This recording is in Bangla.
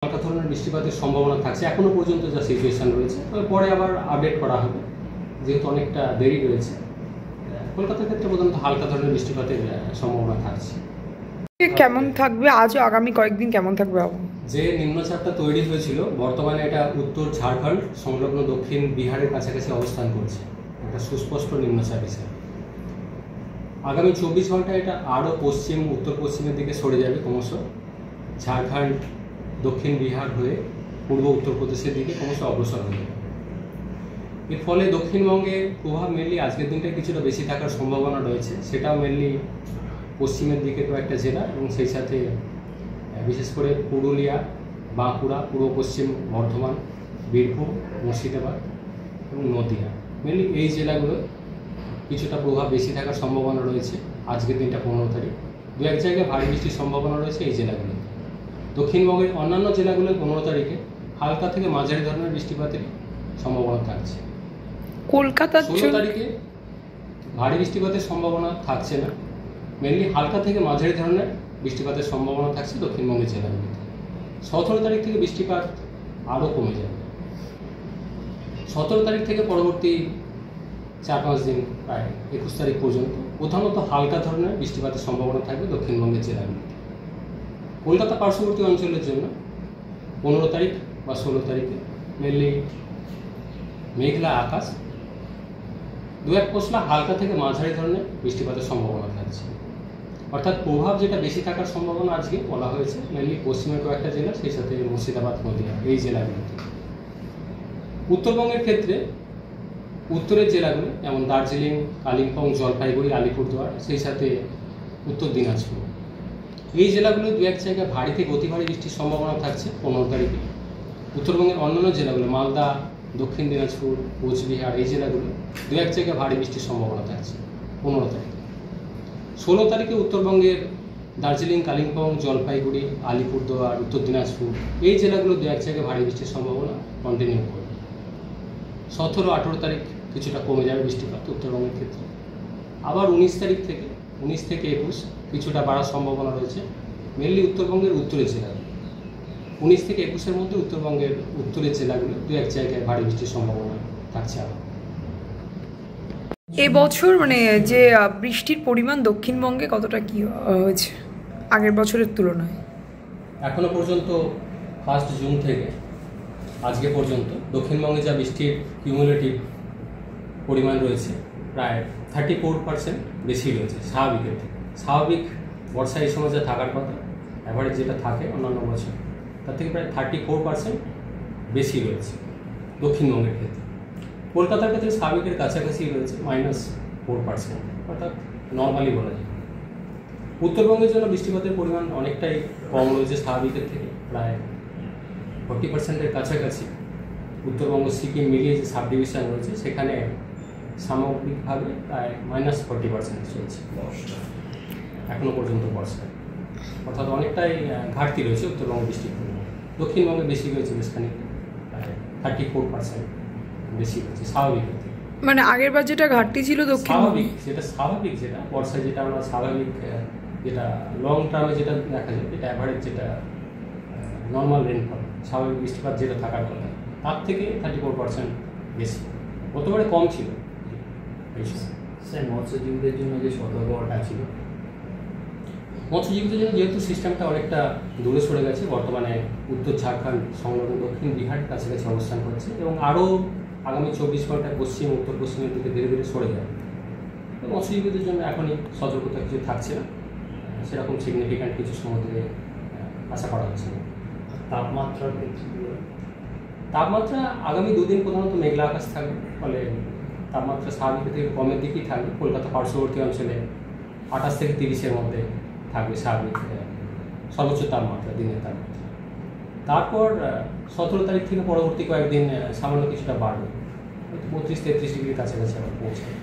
হালকা ধরনের বৃষ্টিপাতের সম্ভাবনা থাকছে এখনো পর্যন্ত যা সিচুয়েশন রয়েছে, তবে পরে আবার আপডেট করা হবে যেহেতু অনেকটা দেরি রয়েছে। কলকাতার ক্ষেত্রে প্রধানত হালকা ধরনের বৃষ্টিপাতের সম্ভাবনা থাকছে। কেমন থাকবে আজ আগামী কয়েকদিন কেমন থাকবে যে নিম্নচাপটা তৈরি হয়েছিল বর্তমানে এটা উত্তর ঝাড়খণ্ড সংলগ্ন দক্ষিণ বিহারের কাছাকাছি অবস্থান করছে, একটা সুস্পষ্ট নিম্নচাপ হিসেবে। আগামী 24 ঘন্টায় এটা আরও পশ্চিম উত্তর পশ্চিমের দিকে সরে যাবে, ক্রমশ ঝাড়খণ্ড দক্ষিণ বিহার হয়ে পূর্ব উত্তরপ্রদেশের দিকে ক্রমশ অগ্রসর হয়ে যাবে। এর ফলে দক্ষিণবঙ্গে প্রভাব মেনলি আজকের দিনটায় কিছুটা বেশি থাকার সম্ভাবনা রয়েছে, সেটাও মেনলি পশ্চিমের দিকে কয়েকটা জেলা এবং সেই সাথে বিশেষ করে পুরুলিয়া, বাঁকুড়া, পূর্ব পশ্চিম বর্ধমান, বীরভূম, মুর্শিদাবাদ এবং নদিয়া, মেনলি এই জেলাগুলো কিছুটা প্রভাব বেশি থাকার সম্ভাবনা রয়েছে। আজকের দিনটা 15 তারিখ, দু এক জায়গায় ভারী বৃষ্টির সম্ভাবনা রয়েছে এই জেলাগুলোতে। দক্ষিণবঙ্গের অন্যান্য জেলাগুলোয় 15 তারিখে হালকা থেকে মাঝারি ধরনের বৃষ্টিপাতের সম্ভাবনা থাকছে। কলকাতা 16 তারিখে ভারী বৃষ্টিপাতের সম্ভাবনা থাকছে না, মেনলি হালকা থেকে মাঝারি ধরনের বৃষ্টিপাতের সম্ভাবনা থাকছে দক্ষিণবঙ্গের জেলাগুলিতে। 17 তারিখ থেকে বৃষ্টিপাত আরও কমে যাবে। 17 তারিখ থেকে পরবর্তী 4-5 দিন প্রায় 21 তারিখ পর্যন্ত প্রধানত হালকা ধরনের বৃষ্টিপাতের সম্ভাবনা থাকবে দক্ষিণবঙ্গের জেলাগুলিতে। কলকাতা পার্শ্ববর্তী অঞ্চলের জন্য 15 তারিখ বা 16 তারিখে মেনলি মেঘলা আকাশ, দু এক পশলা হালকা থেকে মাঝারি ধরনের বৃষ্টিপাতের সম্ভাবনা থাকছে। অর্থাৎ প্রভাব যেটা বেশি থাকার সম্ভাবনা আজকে বলা হয়েছে মেনলি পশ্চিমের কয়েকটা জেলা, সেই সাথে মুর্শিদাবাদ, নদিয়া এই জেলাগুলিতে। উত্তরবঙ্গের ক্ষেত্রে উত্তরের জেলাগুলো যেমন দার্জিলিং, কালিম্পং, জলপাইগুড়ি, আলিপুরদুয়ার, সেই সাথে উত্তর দিনাজপুর এই জেলাগুলো দু এক জায়গায় ভারী থেকে অতি ভারী বৃষ্টির সম্ভাবনা থাকছে 15 তারিখে। উত্তরবঙ্গের অন্যান্য জেলাগুলো মালদা, দক্ষিণ দিনাজপুর, কোচবিহার এই জেলাগুলো দু এক জায়গায় ভারী বৃষ্টির সম্ভাবনা থাকছে 15 তারিখে। 16 তারিখে উত্তরবঙ্গের দার্জিলিং, কালিম্পং, জলপাইগুড়ি, আলিপুরদুয়ার, উত্তর দিনাজপুর এই জেলাগুলো দু এক জায়গায় ভারী বৃষ্টির সম্ভাবনা কন্টিনিউ করবে। 17-18 তারিখ কিছুটা কমে যাবে বৃষ্টিপাত উত্তরবঙ্গের ক্ষেত্রে। আবার 19 থেকে 21 কিছুটা বাড়ার সম্ভাবনা রয়েছে মেনলি উত্তরবঙ্গের উত্তরের জেলাগুলো। 19 থেকে 21-এর মধ্যে উত্তরবঙ্গের উত্তরের জেলাগুলো দু এক জায়গায় ভারী বৃষ্টির সম্ভাবনা থাকছে। আবার এবছর যে বৃষ্টির পরিমাণ দক্ষিণবঙ্গে কতটা কি হয়েছে আগের বছরের তুলনায়? এখনো পর্যন্ত 1 জুন থেকে আজকে পর্যন্ত দক্ষিণবঙ্গে যা বৃষ্টির কিউমুলেটিভ পরিমাণ রয়েছে প্রায় 34% বেশি রয়েছে স্বাভাবিকের থেকে। স্বাভাবিক বর্ষা এই সময় যা থাকার কথা, অ্যাভারেজ যেটা থাকে অন্যান্য বছর, তার থেকে প্রায় 34% বেশি রয়েছে দক্ষিণবঙ্গের ক্ষেত্রে। কলকাতার ক্ষেত্রে স্বাভাবিকের কাছাকাছি রয়েছে -4%, অর্থাৎ নর্মালি বলা যায়। উত্তরবঙ্গের জন্য বৃষ্টিপাতের পরিমাণ অনেকটাই কম রয়েছে স্বাভাবিকের থেকে, প্রায় 40%-এর কাছাকাছি। উত্তরবঙ্গ সিকিম মিলিয়ে যে সাব ডিভিশন রয়েছে সেখানে সামগ্রিকভাবে প্রায় -40% চলছে এখনো পর্যন্ত বর্ষায়, অর্থাৎ অনেকটাই ঘাটতি রয়েছে উত্তরবঙ্গ বৃষ্টির পরিমাণ। দক্ষিণবঙ্গে বেশি রয়েছে বেশখানি, প্রায় 34% বেশি রয়েছে স্বাভাবিকের থেকে। আগের বার যেটা ঘাটতি ছিল স্বাভাবিক যেটা বর্ষায় যেটা আমরা স্বাভাবিক যেটা লং টার্মে যেটা দেখা যায়, যেটা অ্যাভারেজ যেটা নর্মাল রেনফল স্বাভাবিক বৃষ্টিপাত যেটা থাকার কথা তার থেকে 34% বেশি, গতবারে কম ছিল। স্যার মৎস্যজীবীদের জন্য যে সতর্কতা ছিল, মৎস্যজীবীদের জন্য যেহেতু সিস্টেমটা অনেকটা দূরে সরে গেছে, বর্তমানে উত্তর ঝাড়খণ্ড সংলগ্ন দক্ষিণ বিহারের কাছাকাছি অবস্থান করছে এবং আরও আগামী 24 ঘন্টায় পশ্চিম উত্তর পশ্চিমের দিকে ধীরে ধীরে সরে যাবে। মৎস্যজীবীদের জন্য এখনই সতর্কতা কিছু থাকছে না, সেরকম সিগনিফিক্যান্ট কিছু সমুদ্রে আশা করা হচ্ছে না। তাপমাত্রার ক্ষেত্রে তাপমাত্রা আগামী 2 দিন প্রধানত মেঘলা আকাশ থাকবে, ফলে তাপমাত্রা স্বাভাবিকের থেকে কমের দিকেই থাকবে। কলকাতা পার্শ্ববর্তী অঞ্চলে 28 থেকে 30-এর মধ্যে থাকবে স্বাভাবিক সর্বোচ্চ তাপমাত্রা, দিনের তাপমাত্রা। তারপর 17 তারিখ থেকে পরবর্তী কয়েকদিন সামান্য কিছুটা বাড়বে, 32-33 ডিগ্রির কাছাকাছি আবার পৌঁছাবে।